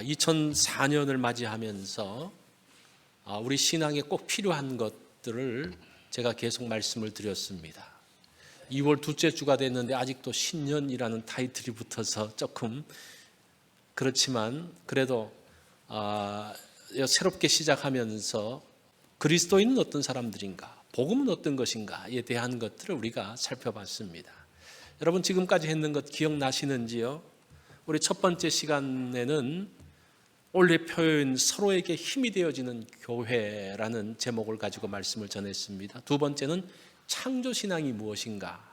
2004년을 맞이하면서 우리 신앙에 꼭 필요한 것들을 제가 계속 말씀을 드렸습니다. 2월 둘째 주가 됐는데 아직도 신년이라는 타이틀이 붙어서 조금 그렇지만 그래도 새롭게 시작하면서 그리스도인은 어떤 사람들인가, 복음은 어떤 것인가에 대한 것들을 우리가 살펴봤습니다. 여러분 지금까지 했는 것 기억나시는지요? 우리 첫 번째 시간에는 올해 표현 서로에게 힘이 되어지는 교회라는 제목을 가지고 말씀을 전했습니다. 두 번째는 창조신앙이 무엇인가?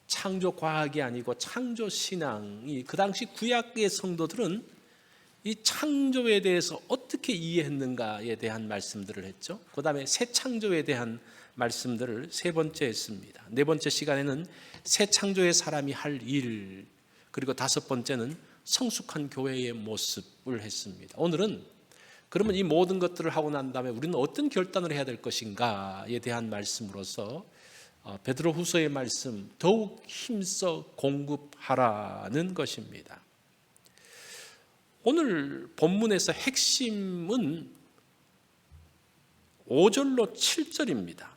창조과학이 아니고 창조신앙이, 그 당시 구약의 성도들은 이 창조에 대해서 어떻게 이해했는가에 대한 말씀들을 했죠. 그 다음에 새 창조에 대한 말씀들을 세 번째 했습니다. 네 번째 시간에는 새 창조의 사람이 할 일, 그리고 다섯 번째는 성숙한 교회의 모습을 했습니다. 오늘은 그러면 이 모든 것들을 하고 난 다음에 우리는 어떤 결단을 해야 될 것인가에 대한 말씀으로서 베드로 후서의 말씀, 더욱 힘써 공급하라는 것입니다. 오늘 본문에서 핵심은 5절로 7절입니다.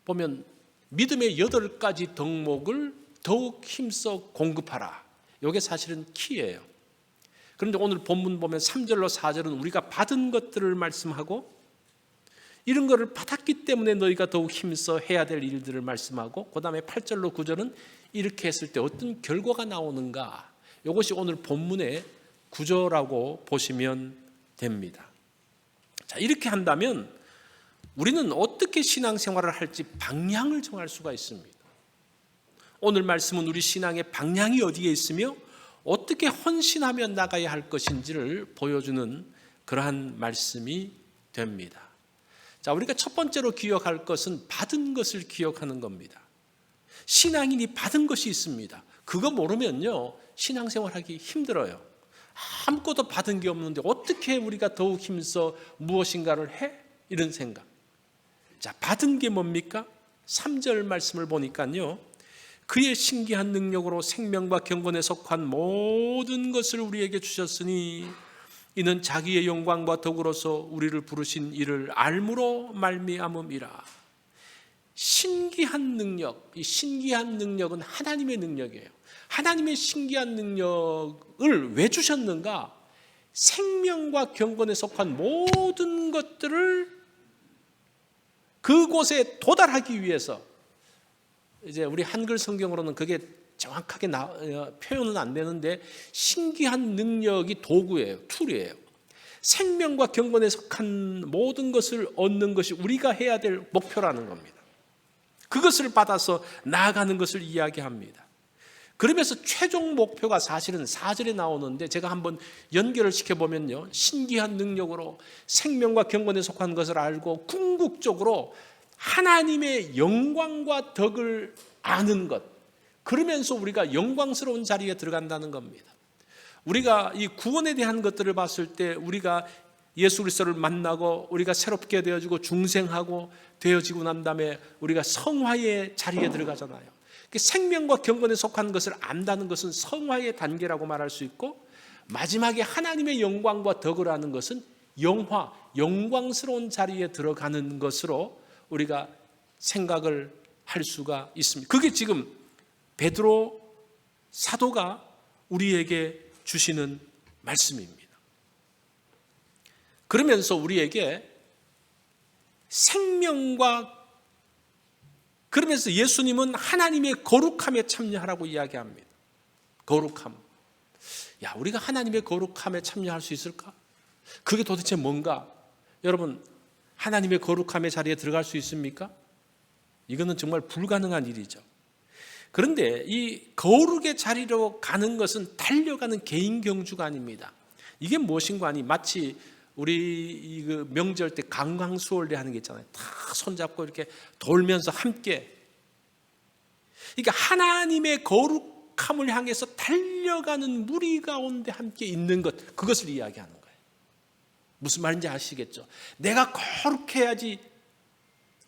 보면 믿음의 8가지 덕목을 더욱 힘써 공급하라. 이게 사실은 키예요. 그런데 오늘 본문 보면 3절로 4절은 우리가 받은 것들을 말씀하고, 이런 것을 받았기 때문에 너희가 더욱 힘써 해야 될 일들을 말씀하고, 그 다음에 8절로 9절은 이렇게 했을 때 어떤 결과가 나오는가, 이것이 오늘 본문의 구조라고 보시면 됩니다. 자, 이렇게 한다면 우리는 어떻게 신앙생활을 할지 방향을 정할 수가 있습니다. 오늘 말씀은 우리 신앙의 방향이 어디에 있으며 어떻게 헌신하며 나가야 할 것인지를 보여주는 그러한 말씀이 됩니다. 자, 우리가 첫 번째로 기억할 것은 받은 것을 기억하는 겁니다. 신앙인이 받은 것이 있습니다. 그거 모르면요, 신앙생활하기 힘들어요. 아무것도 받은 게 없는데 어떻게 우리가 더욱 힘써 무엇인가를 해? 이런 생각. 자, 받은 게 뭡니까? 3절 말씀을 보니까요, 그의 신기한 능력으로 생명과 경건에 속한 모든 것을 우리에게 주셨으니 이는 자기의 영광과 더불어서 우리를 부르신 이를 알므로 말미암음이라. 신기한 능력, 이 신기한 능력은 하나님의 능력이에요. 하나님의 신기한 능력을 왜 주셨는가? 생명과 경건에 속한 모든 것들을 그곳에 도달하기 위해서, 이제 우리 한글 성경으로는 그게 정확하게 표현은 안 되는데, 신기한 능력이 도구예요, 툴이에요. 생명과 경건에 속한 모든 것을 얻는 것이 우리가 해야 될 목표라는 겁니다. 그것을 받아서 나아가는 것을 이야기합니다. 그러면서 최종 목표가 사실은 4절에 나오는데, 제가 한번 연결을 시켜보면요, 신기한 능력으로 생명과 경건에 속한 것을 알고 궁극적으로 하나님의 영광과 덕을 아는 것, 그러면서 우리가 영광스러운 자리에 들어간다는 겁니다. 우리가 이 구원에 대한 것들을 봤을 때 우리가 예수 그리스도를 만나고 우리가 새롭게 되어지고 중생하고 되어지고 난 다음에 우리가 성화의 자리에 들어가잖아요. 생명과 경건에 속한 것을 안다는 것은 성화의 단계라고 말할 수 있고, 마지막에 하나님의 영광과 덕을 아는 것은 영화, 영광스러운 자리에 들어가는 것으로 우리가 생각을 할 수가 있습니다. 그게 지금 베드로 사도가 우리에게 주시는 말씀입니다. 그러면서 우리에게 생명과, 그러면서 예수님은 하나님의 거룩함에 참여하라고 이야기합니다. 거룩함. 야, 우리가 하나님의 거룩함에 참여할 수 있을까? 그게 도대체 뭔가? 여러분, 하나님의 거룩함의 자리에 들어갈 수 있습니까? 이거는 정말 불가능한 일이죠. 그런데 이 거룩의 자리로 가는 것은 달려가는 개인 경주가 아닙니다. 이게 무엇인가 하니, 마치 우리 그 명절 때 강강수월래 하는 게 있잖아요. 다 손잡고 이렇게 돌면서 함께, 그러니까 하나님의 거룩함을 향해서 달려가는 무리 가운데 함께 있는 것, 그것을 이야기하는 거예요. 무슨 말인지 아시겠죠? 내가 거룩해야지,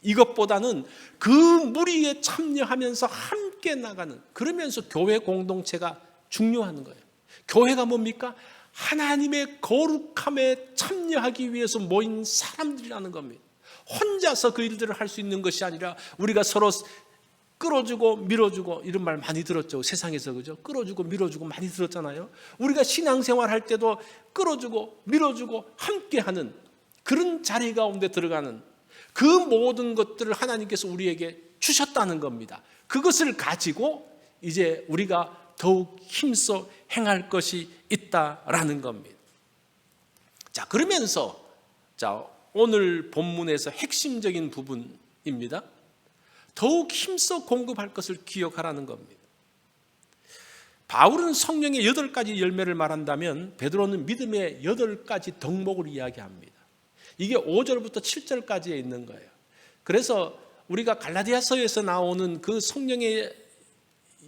이것보다는 그 무리에 참여하면서 함께 나가는, 그러면서 교회 공동체가 중요한 거예요. 교회가 뭡니까? 하나님의 거룩함에 참여하기 위해서 모인 사람들이라는 겁니다. 혼자서 그 일들을 할 수 있는 것이 아니라 우리가 서로 끌어주고 밀어주고, 이런 말 많이 들었죠. 세상에서, 그죠? 끌어주고 밀어주고 많이 들었잖아요. 우리가 신앙생활 할 때도 끌어주고 밀어주고 함께하는 그런 자리 가운데 들어가는 그 모든 것들을 하나님께서 우리에게 주셨다는 겁니다. 그것을 가지고 이제 우리가 더욱 힘써 행할 것이 있다라는 겁니다. 자, 그러면서 오늘 본문에서 핵심적인 부분입니다. 더욱 힘써 공급할 것을 기억하라는 겁니다. 바울은 성령의 8가지 열매를 말한다면 베드로는 믿음의 8가지 덕목을 이야기합니다. 이게 5절부터 7절까지에 있는 거예요. 그래서 우리가 갈라디아서에서 나오는 그 성령의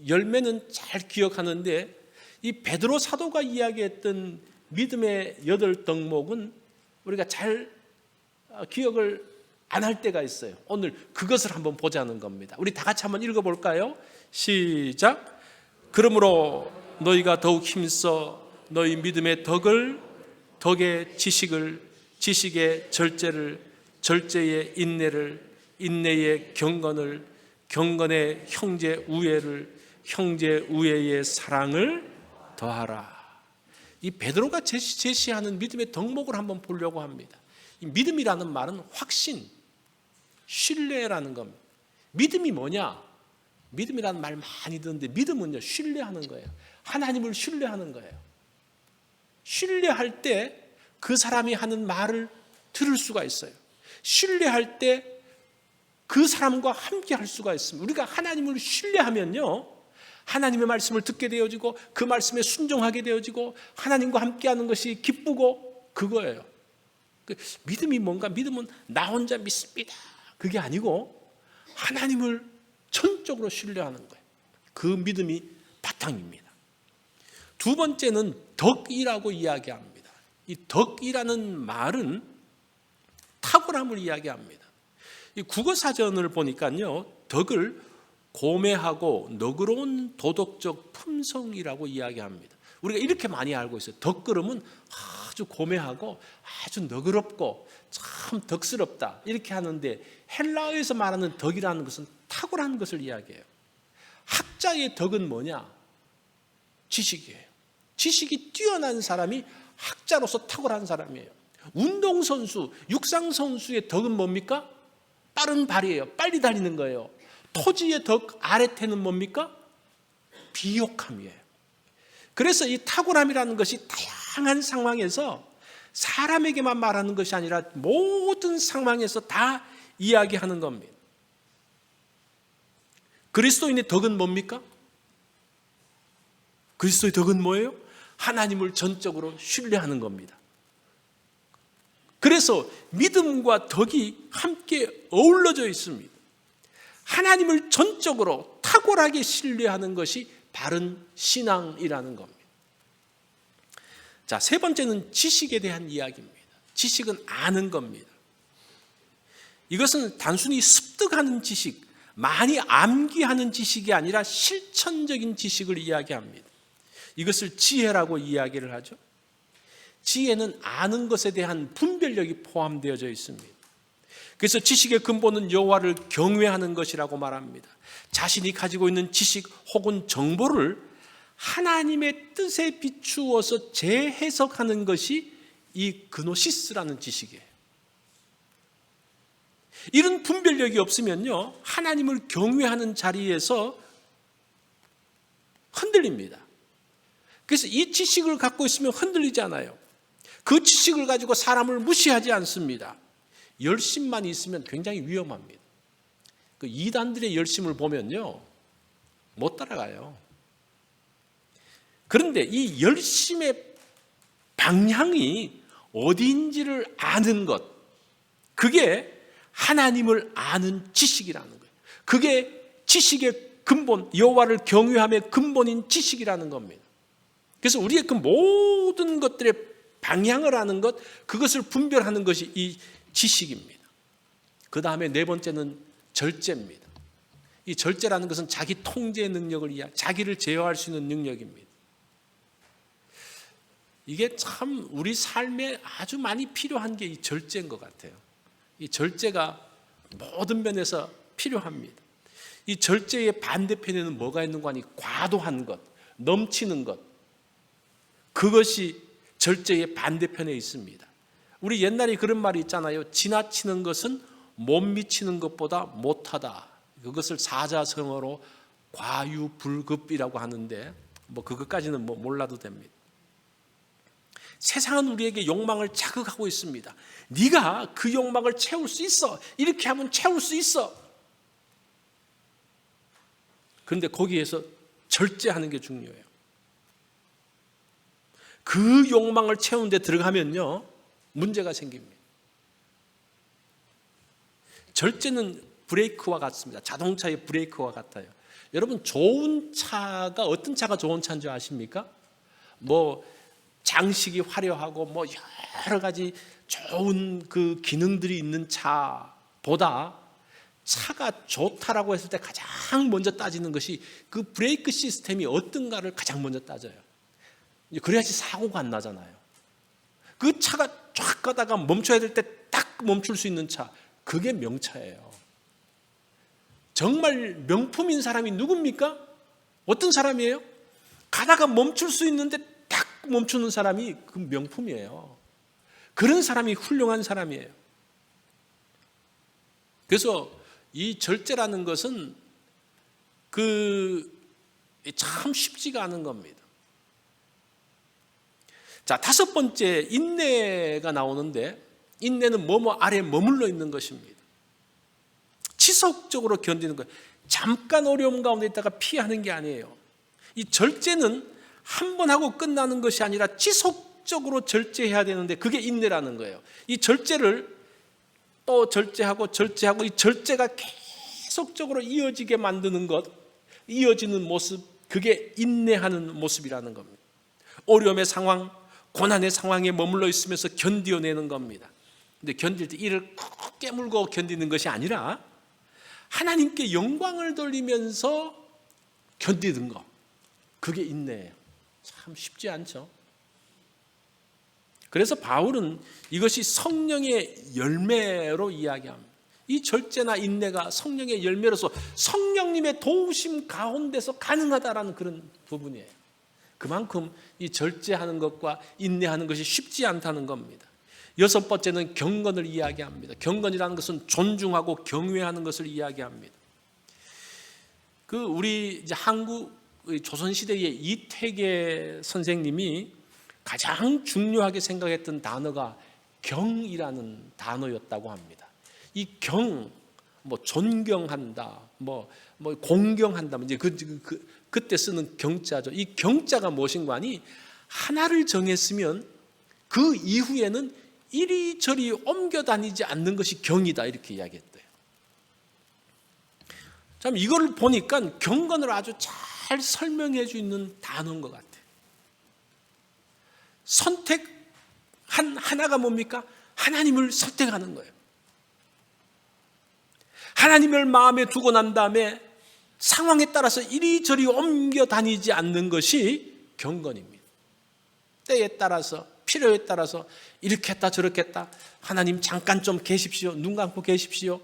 열매는 잘 기억하는데, 이 베드로 사도가 이야기했던 믿음의 8덕목은 우리가 잘 기억을 안 할 때가 있어요. 오늘 그것을 한번 보자는 겁니다. 우리 다 같이 한번 읽어볼까요? 시작. 그러므로 너희가 더욱 힘써 너희 믿음의 덕을, 덕의 지식을, 지식의 절제를, 절제의 인내를, 인내의 경건을, 경건의 형제 우애를, 형제 우애의 사랑을 더하라. 이 베드로가 제시하는 믿음의 덕목을 한번 보려고 합니다. 이 믿음이라는 말은 확신, 신뢰라는 겁니다. 믿음이 뭐냐? 믿음이라는 말 많이 듣는데 믿음은요, 신뢰하는 거예요. 하나님을 신뢰하는 거예요. 신뢰할 때 그 사람이 하는 말을 들을 수가 있어요. 신뢰할 때 그 사람과 함께 할 수가 있습니다. 우리가 하나님을 신뢰하면요, 하나님의 말씀을 듣게 되어지고 그 말씀에 순종하게 되어지고 하나님과 함께하는 것이 기쁘고, 그거예요. 믿음이 뭔가? 믿음은 나 혼자 믿습니다, 그게 아니고 하나님을 전적으로 신뢰하는 거예요. 그 믿음이 바탕입니다. 두 번째는 덕이라고 이야기합니다. 이 덕이라는 말은 탁월함을 이야기합니다. 이 국어사전을 보니까요, 덕을 고매하고 너그러운 도덕적 품성이라고 이야기합니다. 우리가 이렇게 많이 알고 있어요. 덕 그러면 아주 고매하고 아주 너그럽고 참 덕스럽다, 이렇게 하는데, 헬라어에서 말하는 덕이라는 것은 탁월한 것을 이야기해요. 학자의 덕은 뭐냐? 지식이에요. 지식이 뛰어난 사람이 학자로서 탁월한 사람이에요. 운동선수, 육상선수의 덕은 뭡니까? 빠른 발이에요. 빨리 달리는 거예요. 토지의 덕, 아레테는 뭡니까? 비옥함이에요. 그래서 이 탁월함이라는 것이 다양한 상황에서 사람에게만 말하는 것이 아니라 모든 상황에서 다 이야기하는 겁니다. 그리스도인의 덕은 뭡니까? 그리스도의 덕은 뭐예요? 하나님을 전적으로 신뢰하는 겁니다. 그래서 믿음과 덕이 함께 어우러져 있습니다. 하나님을 전적으로 탁월하게 신뢰하는 것이 바른 신앙이라는 겁니다. 자, 세 번째는 지식에 대한 이야기입니다. 지식은 아는 겁니다. 이것은 단순히 습득하는 지식, 많이 암기하는 지식이 아니라 실천적인 지식을 이야기합니다. 이것을 지혜라고 이야기를 하죠. 지혜는 아는 것에 대한 분별력이 포함되어져 있습니다. 그래서 지식의 근본은 여호와를 경외하는 것이라고 말합니다. 자신이 가지고 있는 지식 혹은 정보를 하나님의 뜻에 비추어서 재해석하는 것이 이 그노시스라는 지식이에요. 이런 분별력이 없으면요, 하나님을 경외하는 자리에서 흔들립니다. 그래서 이 지식을 갖고 있으면 흔들리지 않아요. 그 지식을 가지고 사람을 무시하지 않습니다. 열심만 있으면 굉장히 위험합니다. 그 이단들의 열심을 보면요, 못 따라가요. 그런데 이 열심의 방향이 어디인지를 아는 것, 그게 하나님을 아는 지식이라는 거예요. 그게 지식의 근본, 여호와를 경외함의 근본인 지식이라는 겁니다. 그래서 우리의 그 모든 것들의 방향을 아는 것, 그것을 분별하는 것이 이 지식입니다. 그 다음에 네 번째는 절제입니다. 이 절제라는 것은 자기 통제 능력을 자기를 제어할 수 있는 능력입니다. 이게 참 우리 삶에 아주 많이 필요한 게 이 절제인 것 같아요. 이 절제가 모든 면에서 필요합니다. 이 절제의 반대편에는 뭐가 있는 거 아니? 과도한 것, 넘치는 것. 그것이 절제의 반대편에 있습니다. 우리 옛날에 그런 말이 있잖아요. 지나치는 것은 못 미치는 것보다 못하다. 그것을 사자성어로 과유불급이라고 하는데 뭐 그것까지는 뭐 몰라도 됩니다. 세상은 우리에게 욕망을 자극하고 있습니다. 네가 그 욕망을 채울 수 있어. 이렇게 하면 채울 수 있어. 그런데 거기에서 절제하는 게 중요해요. 그 욕망을 채우는 데 들어가면요, 문제가 생깁니다. 절제는 브레이크와 같습니다. 자동차의 브레이크와 같아요. 여러분, 좋은 차가 어떤 차가 좋은 차인 줄 아십니까? 뭐 장식이 화려하고 뭐 여러 가지 좋은 그 기능들이 있는 차보다 차가 좋다라고 했을 때 가장 먼저 따지는 것이 그 브레이크 시스템이 어떤가를 가장 먼저 따져요. 그래야지 사고가 안 나잖아요. 그 차가 쫙 가다가 멈춰야 될 때 딱 멈출 수 있는 차, 그게 명차예요. 정말 명품인 사람이 누굽니까? 어떤 사람이에요? 가다가 멈출 수 있는데 딱 멈추는 사람이 그 명품이에요. 그런 사람이 훌륭한 사람이에요. 그래서 이 절제라는 것은 참 쉽지가 않은 겁니다. 자, 다섯 번째, 인내가 나오는데, 인내는 뭐뭐 아래에 머물러 있는 것입니다. 지속적으로 견디는 거예요. 잠깐 어려움 가운데 있다가 피하는 게 아니에요. 이 절제는 한 번 하고 끝나는 것이 아니라 지속적으로 절제해야 되는데 그게 인내라는 거예요. 이 절제를 또 절제하고 이 절제가 계속적으로 이어지게 만드는 것, 이어지는 모습, 그게 인내하는 모습이라는 겁니다. 어려움의 상황, 고난의 상황에 머물러 있으면서 견디어내는 겁니다. 근데 견딜 때 이를 꼭 깨물고 견디는 것이 아니라 하나님께 영광을 돌리면서 견디는 것, 그게 인내예요. 참 쉽지 않죠. 그래서 바울은 이것이 성령의 열매로 이야기합니다. 이 절제나 인내가 성령의 열매로서 성령님의 도우심 가운데서 가능하다라는 그런 부분이에요. 그만큼 이 절제하는 것과 인내하는 것이 쉽지 않다는 겁니다. 여섯 번째는 경건을 이야기합니다. 경건이라는 것은 존중하고 경외하는 것을 이야기합니다. 우리 이제 한국 조선 시대의 이태계 선생님이 가장 중요하게 생각했던 단어가 경이라는 단어였다고 합니다. 이 경, 뭐 존경한다, 뭐 공경한다, 이제 그때 쓰는 경자죠. 이 경자가 무엇인가 하니 하나를 정했으면 그 이후에는 이리저리 옮겨 다니지 않는 것이 경이다, 이렇게 이야기했대요. 참 이거를 보니까 경건을 아주 잘 설명해 주는 단어인 것 같아요. 선택 하나가 뭡니까? 하나님을 선택하는 거예요. 하나님을 마음에 두고 난 다음에 상황에 따라서 이리저리 옮겨 다니지 않는 것이 경건입니다. 때에 따라서, 필요에 따라서 이렇게 했다 저렇게 했다, 하나님 잠깐 좀 계십시오, 눈 감고 계십시오,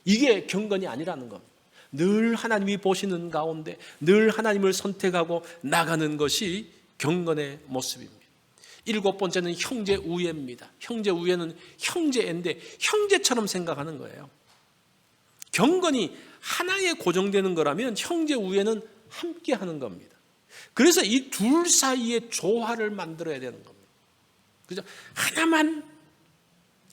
이게 경건이 아니라는 겁니다. 늘 하나님이 보시는 가운데 늘 하나님을 선택하고 나가는 것이 경건의 모습입니다. 일곱 번째는 형제 우애입니다. 형제 우애는 형제인데 형제처럼 생각하는 거예요. 경건이 하나에 고정되는 거라면 형제 우애는 함께 하는 겁니다. 그래서 이 둘 사이에 조화를 만들어야 되는 겁니다. 그죠? 하나만,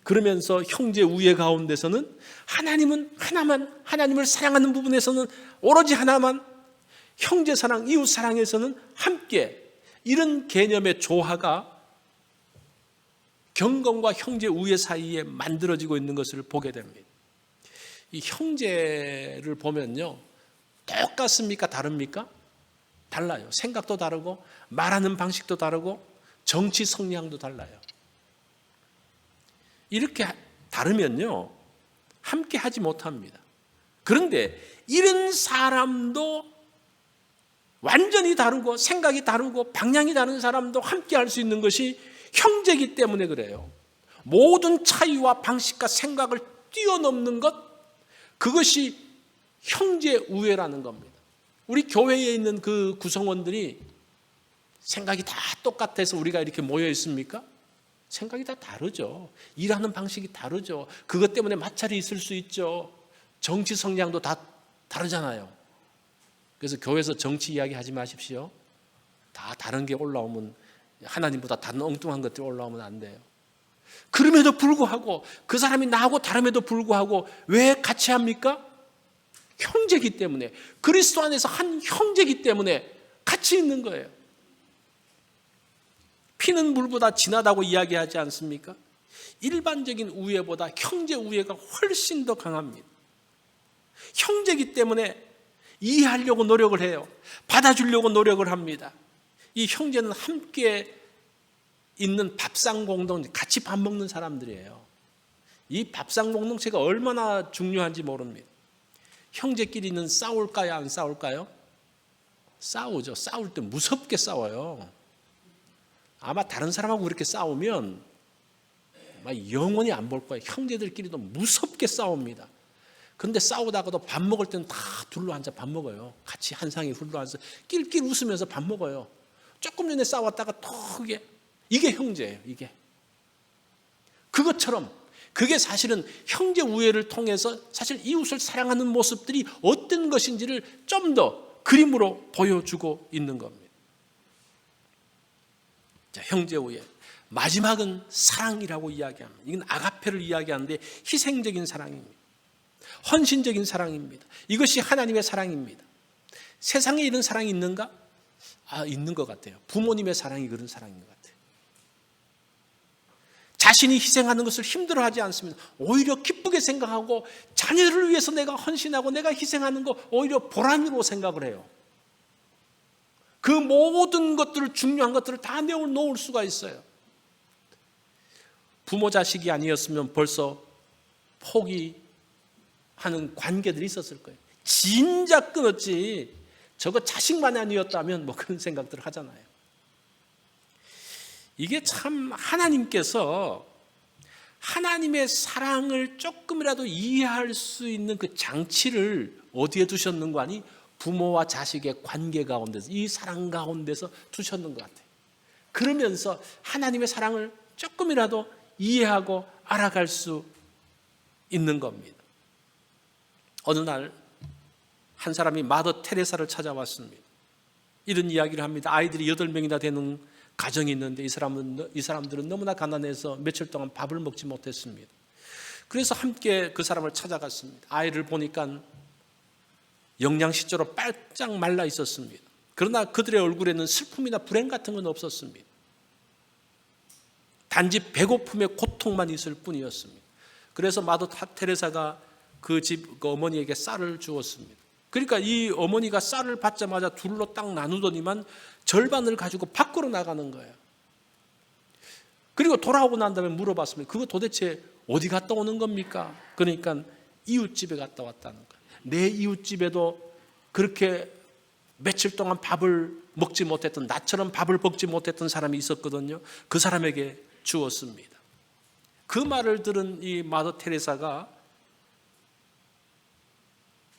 그러면서 형제 우애 가운데서는 하나님은 하나만, 하나님을 사랑하는 부분에서는 오로지 하나만, 형제 사랑, 이웃 사랑에서는 함께, 이런 개념의 조화가 경건과 형제 우애 사이에 만들어지고 있는 것을 보게 됩니다. 이 형제를 보면요, 똑같습니까? 다릅니까? 달라요. 생각도 다르고 말하는 방식도 다르고 정치 성향도 달라요. 이렇게 다르면요, 함께 하지 못합니다. 그런데 이런 사람도 완전히 다르고 생각이 다르고 방향이 다른 사람도 함께 할 수 있는 것이 형제이기 때문에 그래요. 모든 차이와 방식과 생각을 뛰어넘는 것, 그것이 형제 우애라는 겁니다. 우리 교회에 있는 그 구성원들이 생각이 다 똑같아서 우리가 이렇게 모여 있습니까? 생각이 다 다르죠. 일하는 방식이 다르죠. 그것 때문에 마찰이 있을 수 있죠. 정치 성향도 다 다르잖아요. 그래서 교회에서 정치 이야기 하지 마십시오. 다 다른 게 올라오면, 하나님보다 다른 엉뚱한 것들이 올라오면 안 돼요. 그럼에도 불구하고, 그 사람이 나하고 다름에도 불구하고 왜 같이 합니까? 형제이기 때문에, 그리스도 안에서 한 형제이기 때문에 같이 있는 거예요. 피는 물보다 진하다고 이야기하지 않습니까? 일반적인 우애보다 형제 우애가 훨씬 더 강합니다. 형제이기 때문에 이해하려고 노력을 해요. 받아주려고 노력을 합니다. 이 형제는 함께 있는 밥상 공동체, 같이 밥 먹는 사람들이에요. 이 밥상 공동체가 얼마나 중요한지 모릅니다. 형제끼리는 싸울까요? 안 싸울까요? 싸우죠. 싸울 때 무섭게 싸워요. 아마 다른 사람하고 그렇게 싸우면 영원히 안 볼 거예요. 형제들끼리도 무섭게 싸웁니다. 그런데 싸우다가도 밥 먹을 때는 다 둘러 앉아 밥 먹어요. 같이 한 상에 둘러 앉아서 낄낄 웃으면서 밥 먹어요. 조금 전에 싸웠다가 또 이게 형제예요. 이게 그것처럼, 그게 사실은 형제 우애를 통해서 사실 이웃을 사랑하는 모습들이 어떤 것인지를 좀 더 그림으로 보여주고 있는 겁니다. 자, 형제 우애. 마지막은 사랑이라고 이야기합니다. 이건 아가페를 이야기하는데 희생적인 사랑입니다. 헌신적인 사랑입니다. 이것이 하나님의 사랑입니다. 세상에 이런 사랑이 있는가? 있는 것 같아요. 부모님의 사랑이 그런 사랑인 것 같아요. 자신이 희생하는 것을 힘들어하지 않습니다. 오히려 기쁘게 생각하고 자녀를 위해서 내가 헌신하고 내가 희생하는 거 오히려 보람으로 생각을 해요. 그 모든 것들을, 중요한 것들을 다 내어놓을 수가 있어요. 부모 자식이 아니었으면 벌써 포기하는 관계들이 있었을 거예요. 진작 끊었지, 저거 자식만 아니었다면 그런 생각들을 하잖아요. 이게 참 하나님께서 하나님의 사랑을 조금이라도 이해할 수 있는 그 장치를 어디에 두셨는가 하니 부모와 자식의 관계 가운데서, 이 사랑 가운데서 두셨는 것 같아요. 그러면서 하나님의 사랑을 조금이라도 이해하고 알아갈 수 있는 겁니다. 어느 날 한 사람이 마더 테레사를 찾아왔습니다. 이런 이야기를 합니다. 아이들이 8명이나 되는 가정이 있는데 이 사람들은 너무나 가난해서 며칠 동안 밥을 먹지 못했습니다. 그래서 함께 그 사람을 찾아갔습니다. 아이를 보니까 영양실조로 빨짝 말라 있었습니다. 그러나 그들의 얼굴에는 슬픔이나 불행 같은 건 없었습니다. 단지 배고픔의 고통만 있을 뿐이었습니다. 그래서 마더 테레사가 그 집 어머니에게 쌀을 주었습니다. 그러니까 이 어머니가 쌀을 받자마자 둘로 딱 나누더니만 절반을 가지고 밖으로 나가는 거예요. 그리고 돌아오고 난 다음에 물어봤습니다. 그거 도대체 어디 갔다 오는 겁니까? 그러니까 이웃집에 갔다 왔다는 거예요. 내 이웃집에도 그렇게 며칠 동안 밥을 먹지 못했던, 나처럼 밥을 먹지 못했던 사람이 있었거든요. 그 사람에게 주었습니다. 그 말을 들은 이 마더 테레사가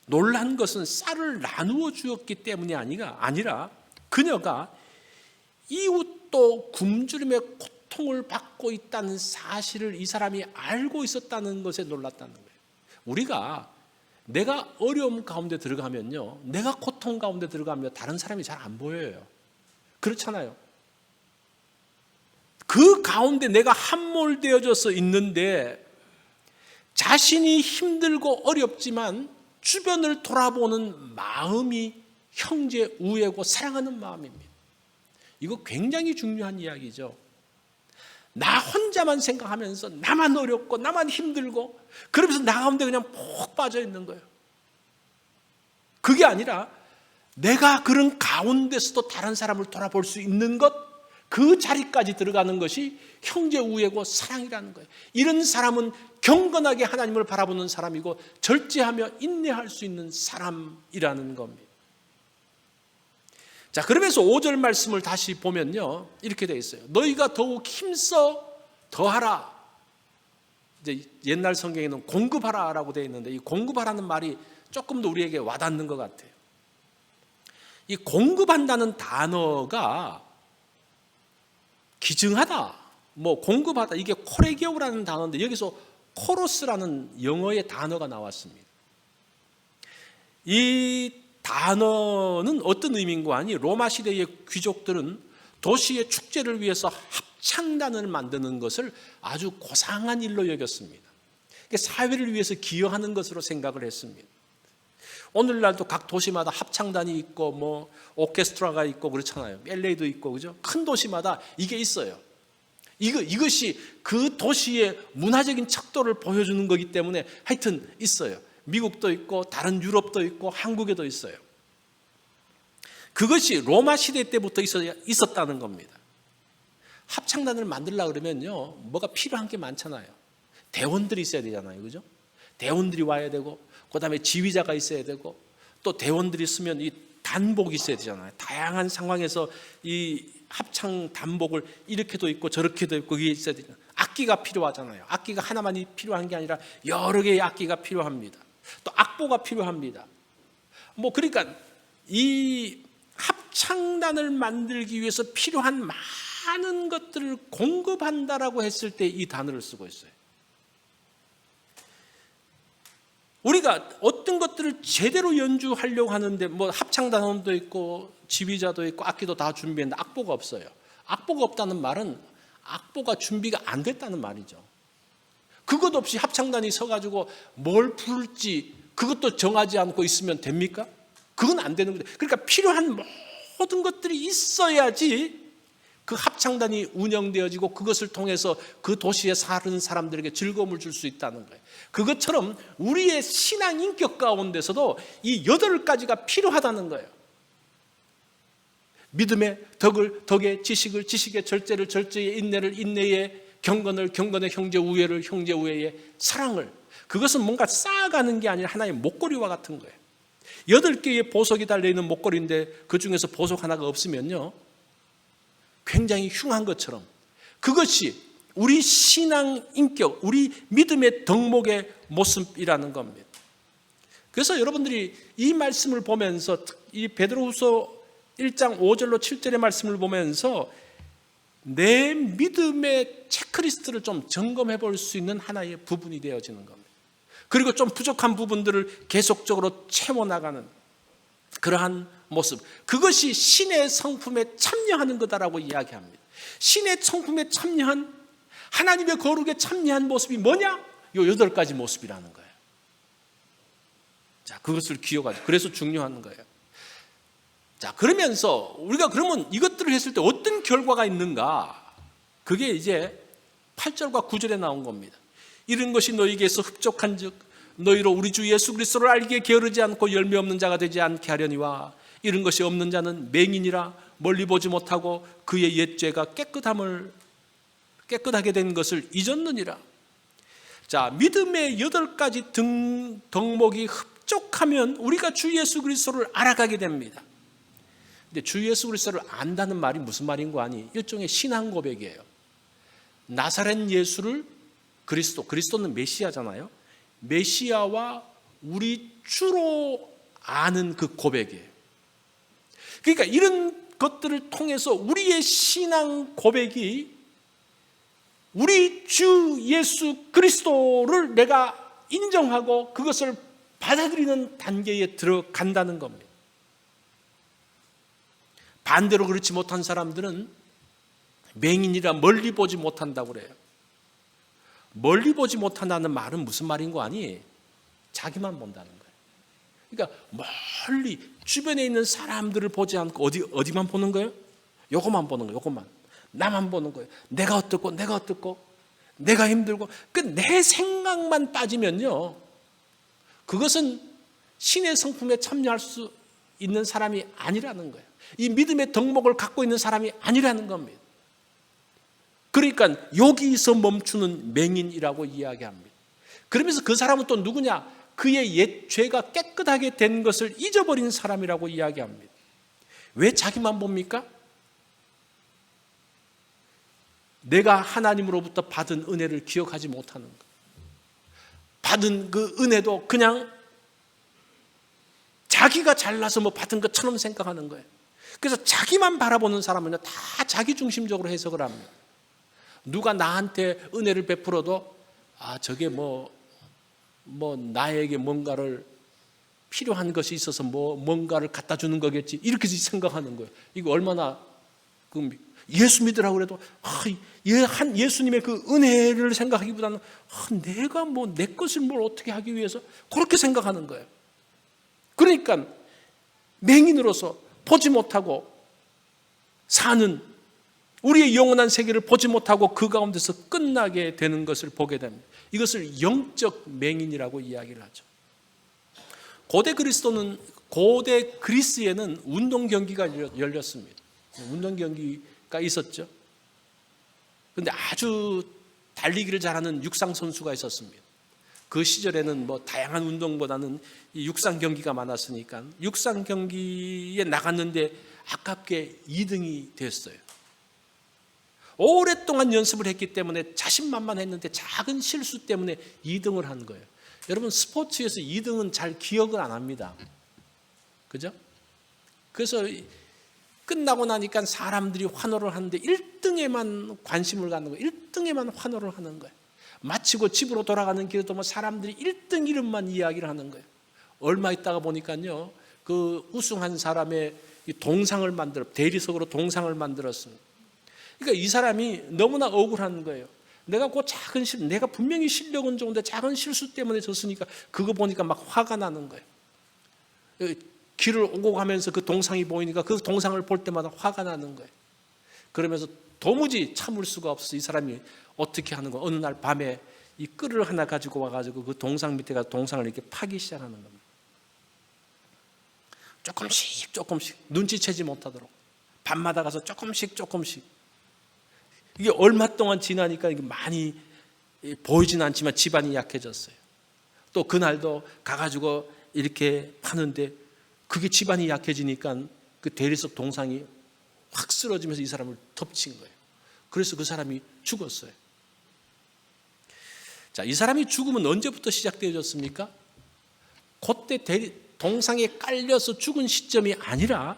놀란 것은 쌀을 나누어 주었기 때문이 아니라 그녀가 이웃도 굶주림의 고통을 받고 있다는 사실을 이 사람이 알고 있었다는 것에 놀랐다는 거예요. 우리가 내가 어려움 가운데 들어가면요, 내가 고통 가운데 들어가면 다른 사람이 잘 안 보여요. 그렇잖아요. 그 가운데 내가 함몰되어져서 있는데 자신이 힘들고 어렵지만 주변을 돌아보는 마음이 형제 우애고 사랑하는 마음입니다. 이거 굉장히 중요한 이야기죠. 나 혼자만 생각하면서 나만 어렵고 나만 힘들고 그러면서 나 가운데 그냥 푹 빠져 있는 거예요. 그게 아니라 내가 그런 가운데서도 다른 사람을 돌아볼 수 있는 것, 그 자리까지 들어가는 것이 형제 우애고 사랑이라는 거예요. 이런 사람은 경건하게 하나님을 바라보는 사람이고 절제하며 인내할 수 있는 사람이라는 겁니다. 자, 그러면서 5절 말씀을 다시 보면요, 이렇게 되어 있어요. 너희가 더욱 힘써 더하라. 이제 옛날 성경에는 공급하라라고 되어 있는데, 이 공급하라는 말이 조금 더 우리에게 와닿는 것 같아요. 이 공급한다는 단어가 기증하다, 공급하다, 이게 코레게오라는 단어인데, 여기서 코로스라는 영어의 단어가 나왔습니다. 이 단어는 어떤 의미인가 하니, 로마 시대의 귀족들은 도시의 축제를 위해서 합창단을 만드는 것을 아주 고상한 일로 여겼습니다. 사회를 위해서 기여하는 것으로 생각을 했습니다. 오늘날도 각 도시마다 합창단이 있고 오케스트라가 있고 그렇잖아요. LA도 있고, 그죠? 큰 도시마다 이게 있어요. 이것이 그 도시의 문화적인 척도를 보여주는 거기 때문에 하여튼 있어요. 미국도 있고 다른 유럽도 있고 한국에도 있어요. 그것이 로마 시대 때부터 있었다는 겁니다. 합창단을 만들려고 그러면요, 뭐가 필요한 게 많잖아요. 대원들이 있어야 되잖아요, 그죠? 대원들이 와야 되고, 그 다음에 지휘자가 있어야 되고, 또 대원들이 있으면 이 단복이 있어야 되잖아요. 다양한 상황에서 이 합창 단복을 이렇게도 있고 저렇게도 있고 그게 있어야 되잖아요. 악기가 필요하잖아요. 악기가 하나만이 필요한 게 아니라 여러 개의 악기가 필요합니다. 또 악보가 필요합니다. 그러니까 이 합창단을 만들기 위해서 필요한 많은 것들을 공급한다라고 했을 때 이 단어를 쓰고 있어요. 우리가 어떤 것들을 제대로 연주하려고 하는데 합창단원도 있고 지휘자도 있고 악기도 다 준비했는데 악보가 없어요. 악보가 없다는 말은 악보가 준비가 안 됐다는 말이죠. 그것 없이 합창단이 서가지고 뭘 부를지 그것도 정하지 않고 있으면 됩니까? 그건 안 되는 거죠. 그러니까 필요한 모든 것들이 있어야지 그 합창단이 운영되어지고 그것을 통해서 그 도시에 사는 사람들에게 즐거움을 줄 수 있다는 거예요. 그것처럼 우리의 신앙 인격 가운데서도 이 8가지가 필요하다는 거예요. 믿음의 덕의 지식을, 지식의 절제를, 절제의 인내를, 인내의 경건을, 경건의 형제 우애를, 형제 우애의 사랑을, 그것은 뭔가 쌓아가는 게 아니라 하나의 목걸이와 같은 거예요. 8개의 보석이 달려있는 목걸이인데 그 중에서 보석 하나가 없으면요, 굉장히 흉한 것처럼 그것이 우리 신앙 인격, 우리 믿음의 덕목의 모습이라는 겁니다. 그래서 여러분들이 이 말씀을 보면서, 이 베드로후서 1장 5절로 7절의 말씀을 보면서 내 믿음의 체크리스트를 좀 점검해 볼 수 있는 하나의 부분이 되어지는 겁니다. 그리고 좀 부족한 부분들을 계속적으로 채워나가는 그러한 모습, 그것이 신의 성품에 참여하는 거다라고 이야기합니다. 신의 성품에 참여한, 하나님의 거룩에 참여한 모습이 뭐냐? 요 8가지 모습이라는 거예요. 자, 그것을 기억하죠. 그래서 중요한 거예요. 자, 그러면서 우리가 그러면 이것들을 했을 때 어떤 결과가 있는가? 그게 이제 8절과 9절에 나온 겁니다. 이런 것이 너희에게서 흡족한 즉 너희로 우리 주 예수 그리스도를 알기에 게으르지 않고 열매 없는 자가 되지 않게 하려니와, 이런 것이 없는 자는 맹인이라 멀리 보지 못하고 그의 옛 죄가 깨끗하게 된 것을 잊었느니라. 자, 믿음의 8가지 덕목이 흡족하면 우리가 주 예수 그리스도를 알아가게 됩니다. 근데 주 예수 그리스도를 안다는 말이 무슨 말인 거 아니? 일종의 신앙 고백이에요. 나사렛 예수를 그리스도는 메시아잖아요. 메시아와 우리 주로 아는 그 고백이에요. 그러니까 이런 것들을 통해서 우리의 신앙 고백이 우리 주 예수 그리스도를 내가 인정하고 그것을 받아들이는 단계에 들어간다는 겁니다. 반대로 그렇지 못한 사람들은 맹인이라 멀리 보지 못한다고 그래요. 멀리 보지 못한다는 말은 무슨 말인 거 아니? 자기만 본다는 거예요. 그러니까 멀리 주변에 있는 사람들을 보지 않고 어디만 보는 거예요? 요것만 보는 거예요. 요것만. 나만 보는 거예요. 내가 어떻고 내가 힘들고 내 생각만 빠지면요, 그것은 신의 성품에 참여할 수 있는 사람이 아니라는 거예요. 이 믿음의 덕목을 갖고 있는 사람이 아니라는 겁니다. 그러니까 여기서 멈추는 맹인이라고 이야기합니다. 그러면서 그 사람은 또 누구냐? 그의 옛 죄가 깨끗하게 된 것을 잊어버린 사람이라고 이야기합니다. 왜 자기만 봅니까? 내가 하나님으로부터 받은 은혜를 기억하지 못하는 것. 받은 그 은혜도 그냥 자기가 잘나서 뭐 받은 것처럼 생각하는 거예요. 그래서 자기만 바라보는 사람은요, 다 자기 중심적으로 해석을 합니다. 누가 나한테 은혜를 베풀어도 저게 뭐 나에게 뭔가를 필요한 것이 있어서 뭔가를 갖다 주는 거겠지, 이렇게 생각하는 거예요. 이거 얼마나 예수 믿으라고 그래도 예수님의 그 은혜를 생각하기보다는 내가 내 것을 뭘 어떻게 하기 위해서 그렇게 생각하는 거예요. 그러니까 맹인으로서 보지 못하고 사는, 우리의 영원한 세계를 보지 못하고 그 가운데서 끝나게 되는 것을 보게 됩니다. 이것을 영적 맹인이라고 이야기를 하죠. 고대 그리스에는 운동 경기가 열렸습니다. 운동 경기가 있었죠. 그런데 아주 달리기를 잘하는 육상 선수가 있었습니다. 그 시절에는 다양한 운동보다는 이 육상 경기가 많았으니까 육상 경기에 나갔는데 아깝게 2등이 됐어요. 오랫동안 연습을 했기 때문에 자신만만했는데 작은 실수 때문에 2등을 한 거예요. 여러분, 스포츠에서 2등은 잘 기억을 안 합니다. 그죠? 그래서 끝나고 나니까 사람들이 환호를 하는데 1등에만 관심을 갖는 거예요. 1등에만 환호를 하는 거예요. 마치고 집으로 돌아가는 길에도 사람들이 1등 이름만 이야기를 하는 거예요. 얼마 있다가 보니까요, 그 우승한 사람의 동상을 대리석으로 동상을 만들었습니다. 그러니까 이 사람이 너무나 억울한 거예요. 내가 내가 분명히 실력은 좋은데 작은 실수 때문에 졌으니까 그거 보니까 막 화가 나는 거예요. 길을 오고 가면서 그 동상이 보이니까 그 동상을 볼 때마다 화가 나는 거예요. 그러면서 도무지 참을 수가 없어서 이 사람이 어떻게 하는 거예요? 어느 날 밤에 이 끌을 하나 가지고 와가지고 그 동상 밑에 가서 동상을 이렇게 파기 시작하는 겁니다. 조금씩 눈치채지 못하도록 밤마다 가서 조금씩 이게 얼마 동안 지나니까 이게 많이 보이진 않지만 집안이 약해졌어요. 또 그날도 가가지고 이렇게 파는데 그게 집안이 약해지니까 그 대리석 동상이 확 쓰러지면서 이 사람을 덮친 거예요. 그래서 그 사람이 죽었어요. 자, 이 사람이 죽으면 언제부터 시작되어졌습니까? 그때 동상에 깔려서 죽은 시점이 아니라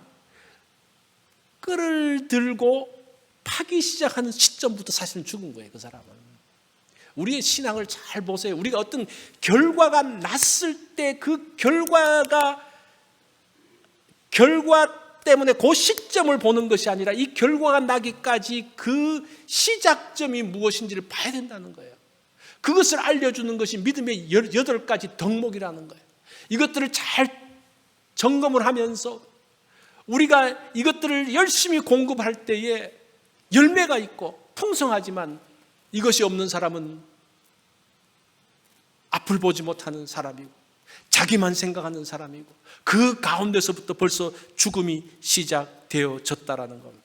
끌을 들고 파기 시작하는 시점부터 사실은 죽은 거예요, 그 사람은. 우리의 신앙을 잘 보세요. 우리가 어떤 결과가 났을 때 그 결과 때문에 그 시점을 보는 것이 아니라 이 결과가 나기까지 그 시작점이 무엇인지를 봐야 된다는 거예요. 그것을 알려주는 것이 믿음의 8가지 덕목이라는 거예요. 이것들을 잘 점검을 하면서 우리가 이것들을 열심히 공급할 때에 열매가 있고 풍성하지만 이것이 없는 사람은 앞을 보지 못하는 사람이고 자기만 생각하는 사람이고 그 가운데서부터 벌써 죽음이 시작되어졌다라는 겁니다.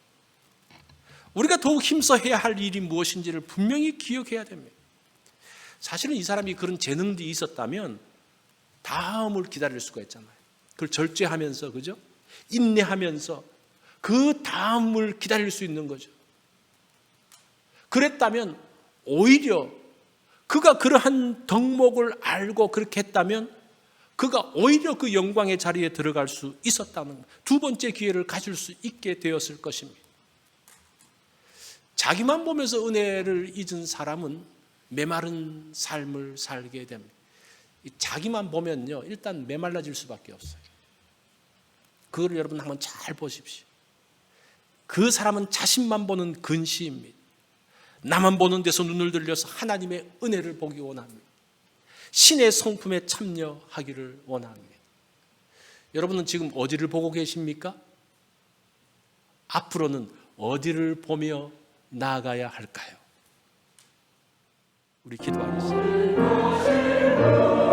우리가 더욱 힘써 해야 할 일이 무엇인지를 분명히 기억해야 됩니다. 사실은 이 사람이 그런 재능들이 있었다면 다음을 기다릴 수가 있잖아요. 그걸 절제하면서, 그죠? 인내하면서 그 다음을 기다릴 수 있는 거죠. 그랬다면 오히려 그가 그러한 덕목을 알고 그렇게 했다면 그가 오히려 그 영광의 자리에 들어갈 수 있었다는 두 번째 기회를 가질 수 있게 되었을 것입니다. 자기만 보면서 은혜를 잊은 사람은 메마른 삶을 살게 됩니다. 자기만 보면요, 일단 메말라질 수밖에 없어요. 그걸 여러분 한번 잘 보십시오. 그 사람은 자신만 보는 근시입니다. 나만 보는 데서 눈을 들려서 하나님의 은혜를 보기 원합니다. 신의 성품에 참여하기를 원합니다. 여러분은 지금 어디를 보고 계십니까? 앞으로는 어디를 보며 나아가야 할까요? 우리 기도하겠습니다.